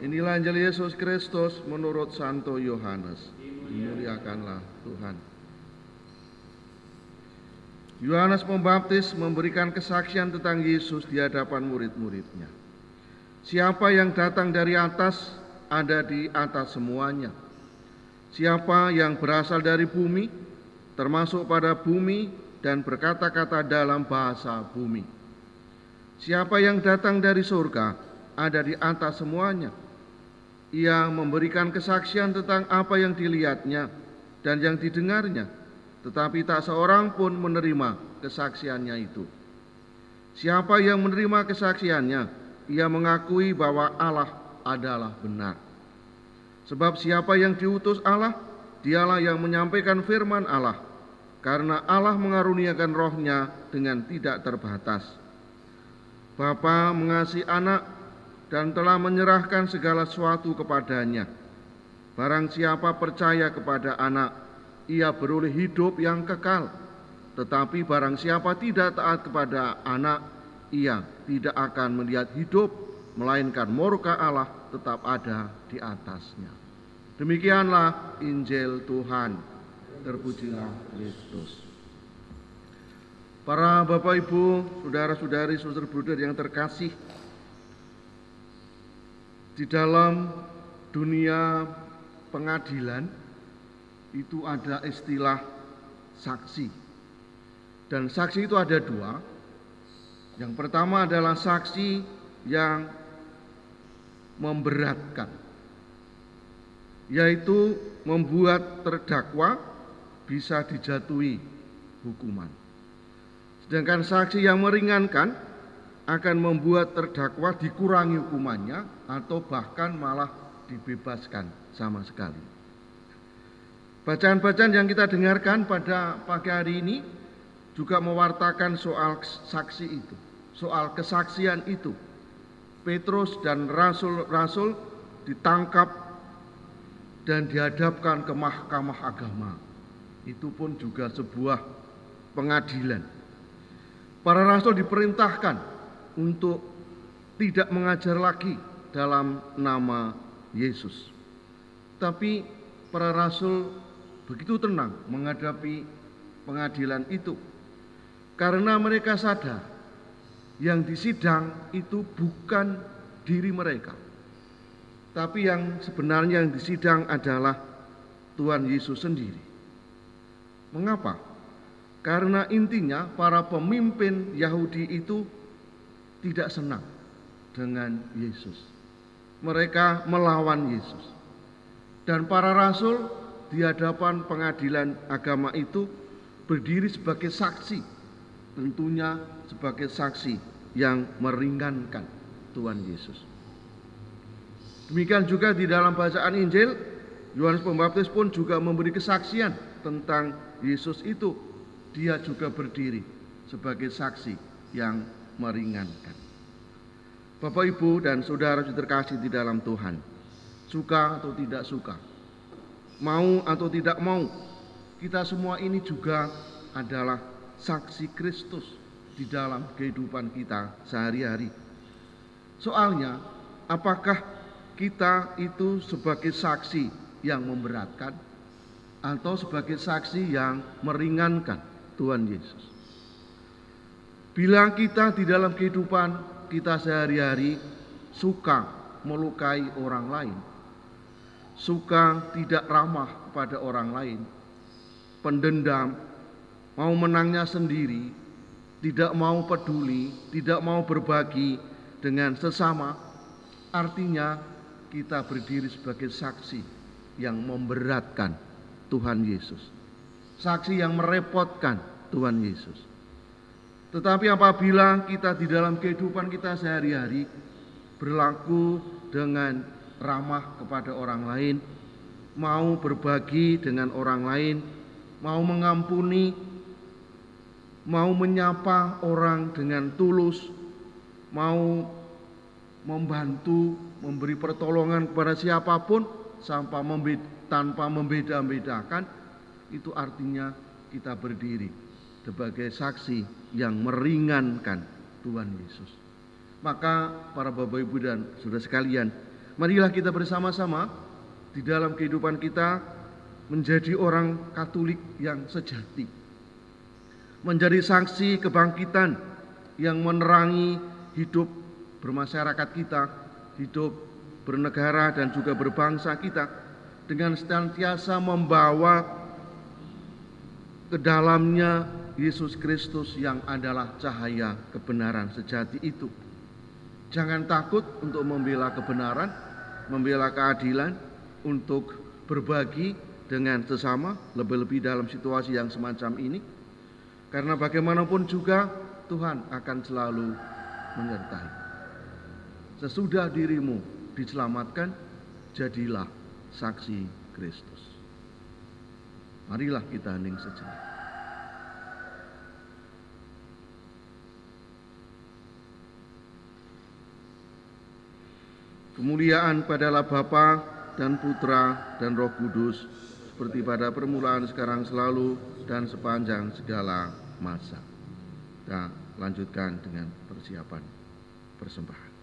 Inilah Injil Yesus Kristus menurut Santo Yohanes. Dimuliakanlah Tuhan. Yohanes Pembaptis memberikan kesaksian tentang Yesus di hadapan murid-muridnya. Siapa yang datang dari atas ada di atas semuanya. Siapa yang berasal dari bumi, termasuk pada bumi dan berkata-kata dalam bahasa bumi. Siapa yang datang dari surga ada di atas semuanya. Ia memberikan kesaksian tentang apa yang dilihatnya dan yang didengarnya, tetapi tak seorang pun menerima kesaksiannya itu. Siapa yang menerima kesaksiannya, ia mengakui bahwa Allah adalah benar. Sebab siapa yang diutus Allah, dialah yang menyampaikan firman Allah, karena Allah mengaruniakan rohnya dengan tidak terbatas. Bapa mengasihi anak dan telah menyerahkan segala sesuatu kepadanya. Barang siapa percaya kepada anak, ia beroleh hidup yang kekal. Tetapi barang siapa tidak taat kepada anak, ia tidak akan melihat hidup, melainkan murka Allah tetap ada di atasnya. Demikianlah Injil Tuhan. Terpujilah Kristus. Para Bapak Ibu, saudara-saudari, saudara-saudari yang terkasih, di dalam dunia pengadilan itu ada istilah saksi. Dan saksi itu ada dua. Yang pertama adalah saksi yang memberatkan, yaitu membuat terdakwa bisa dijatuhi hukuman. Sedangkan saksi yang meringankan akan membuat terdakwa dikurangi hukumannya atau bahkan malah dibebaskan sama sekali. Bacaan-bacaan yang kita dengarkan pada pagi hari ini juga mewartakan soal saksi itu, soal kesaksian itu. Petrus dan rasul-rasul ditangkap dan dihadapkan ke mahkamah agama. Itu pun juga sebuah pengadilan. Para rasul diperintahkan untuk tidak mengajar lagi dalam nama Yesus. Tapi para rasul begitu tenang menghadapi pengadilan itu, karena mereka sadar yang disidang itu bukan diri mereka, tapi yang sebenarnya yang disidang adalah Tuhan Yesus sendiri. Mengapa? Karena intinya para pemimpin Yahudi itu tidak senang dengan Yesus. Mereka melawan Yesus. Dan para rasul di hadapan pengadilan agama itu berdiri sebagai saksi, tentunya sebagai saksi yang meringankan Tuhan Yesus. Demikian juga di dalam bacaan Injil, Yohanes Pembaptis pun juga memberi kesaksian tentang Yesus itu. Dia juga berdiri sebagai saksi yang meringankan. Bapak, Ibu, dan saudara terkasih di dalam Tuhan, suka atau tidak suka, mau atau tidak mau, kita semua ini juga adalah saksi Kristus di dalam kehidupan kita sehari-hari. Soalnya, apakah kita itu sebagai saksi yang memberatkan atau sebagai saksi yang meringankan Tuhan Yesus? Bila kita di dalam kehidupan kita sehari-hari suka melukai orang lain, suka tidak ramah kepada orang lain, pendendam, mau menangnya sendiri, tidak mau peduli, tidak mau berbagi dengan sesama, artinya kita berdiri sebagai saksi yang memberatkan Tuhan Yesus, saksi yang merepotkan Tuhan Yesus. Tetapi apabila kita di dalam kehidupan kita sehari-hari berlaku dengan ramah kepada orang lain, mau berbagi dengan orang lain, mau mengampuni, mau menyapa orang dengan tulus, mau membantu, memberi pertolongan kepada siapapun tanpa membeda-bedakan, itu artinya kita berdiri sebagai saksi yang meringankan Tuhan Yesus. Maka para Bapak Ibu dan saudara sekalian, Marilah kita bersama-sama di dalam kehidupan kita menjadi orang Katolik yang sejati, menjadi saksi kebangkitan yang menerangi hidup bermasyarakat kita, hidup bernegara dan juga berbangsa kita, dengan senantiasa membawa ke dalamnya Yesus Kristus yang adalah cahaya kebenaran sejati itu. Jangan takut untuk membela kebenaran, membela keadilan, untuk berbagi dengan sesama, lebih-lebih dalam situasi yang semacam ini. Karena bagaimanapun juga Tuhan akan selalu menyertai. Sesudah dirimu diselamatkan, jadilah saksi Kristus. Marilah kita hening sejenak. Kemuliaan padalah Bapa dan Putra dan Roh Kudus, seperti pada permulaan, sekarang, selalu, dan sepanjang segala masa. Kita lanjutkan dengan persiapan persembahan.